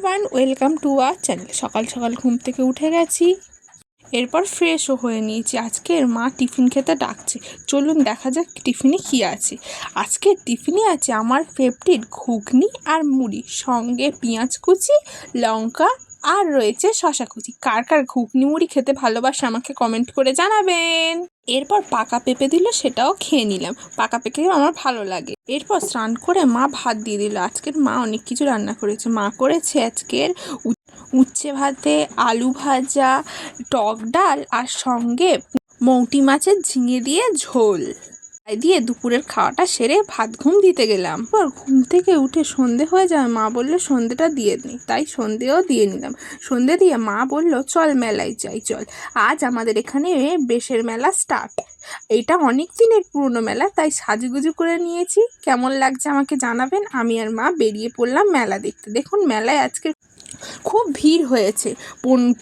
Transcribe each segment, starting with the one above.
Everyone, welcome to our channel. সকাল সকাল ঘুম থেকে উঠে গেছি, এরপর ফ্রেশও হয়ে নিয়েছি। আজকের মা টিফিন খেতে ডাকছে, চলুন দেখা যাক টিফিনে কী আছে। আজকের টিফিনে আছে আমার ফেভারিট ঘুগনি আর মুড়ি, সঙ্গে পেঁয়াজ কুচি, লঙ্কা আর রয়েছে শশা কুচি। কার কার ঘুগনি মুড়ি খেতে ভালোবাসে আমাকে কমেন্ট করে জানাবেন। এরপর পাকা পেঁপে দিল, সেটাও খেয়ে নিলাম। পাকা পেঁপে আমার ভালো লাগে। এরপর স্নান করে মা ভাত দিয়ে দিল। আজকের মা অনেক কিছু রান্না করেছে। মা করেছে আজকের উচ্ছে ভাতে আলু ভাজা, টক ডাল আর সঙ্গে মৌটি মাছের ঝিঙে দিয়ে ঝোল। তাই দিয়ে দুপুরের খাওয়াটা সেরে ভাত ঘুম দিতে গেলাম। পর ঘুম থেকে উঠে সন্ধে হয়ে যায়, মা বললো সন্ধেটা দিয়ে নি, তাই সন্ধেও দিয়ে নিলাম। সন্ধে দিয়ে মা বলল চল মেলায় যাই, চল আজ আমাদের এখানে বেশের মেলা স্টার্ট। এটা অনেক দিনের পুরনো মেলা, তাই সাজুগুজু করে নিয়েছি। কেমন লাগছে আমাকে জানাবেন। আমি আর মা বেরিয়ে পড়লাম মেলা দেখতে। দেখুন মেলায় আজকে খুব ভিড় হয়েছে,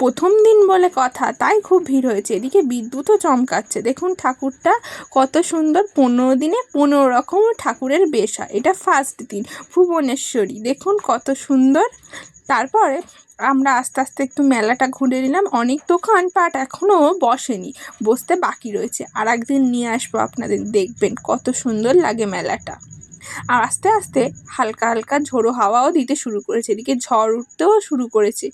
প্রথম দিন বলে কথা, তাই খুব ভিড় হয়েছে। এদিকে বিদ্যুৎও চমকাচ্ছে। দেখুন ঠাকুরটা কত সুন্দর, 15 দিনে 15 রকম ঠাকুরের বেশ হয়। এটা ফার্স্ট দিন ভুবনেশ্বরী, দেখুন কত সুন্দর। তারপরে আমরা আস্তে আস্তে একটু মেলাটা ঘুরে নিলাম। অনেক দোকানপাট এখনও বসেনি, বসতে বাকি রয়েছে। আর একদিন নিয়ে আসবো আপনাদের, দেখবেন কত সুন্দর লাগে মেলাটা। আর আস্তে আস্তে হালকা হালকা ঝোড়ো হাওয়াও দিতে শুরু করেছে, এদিকে ঝড় উঠতেও শুরু করেছে।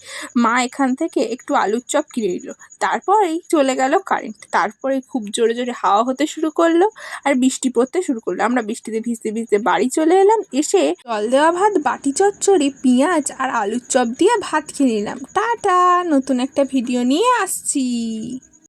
মা এখান থেকে একটু আলুর চপ কিনে নিল, তারপরেই চলে গেল কারেন্ট। তারপরে খুব জোরে জোরে হাওয়া হতে শুরু করলো আর বৃষ্টি পড়তে শুরু করলো। আমরা বৃষ্টিতে ভিজতে ভিজতে বাড়ি চলে এলাম। এসে জল দেওয়া ভাত, বাটি চচ্চড়ি, পেঁয়াজ আর আলুর চপ দিয়ে ভাত খেয়ে নিলাম। টাটা, নতুন একটা ভিডিও নিয়ে আসছি।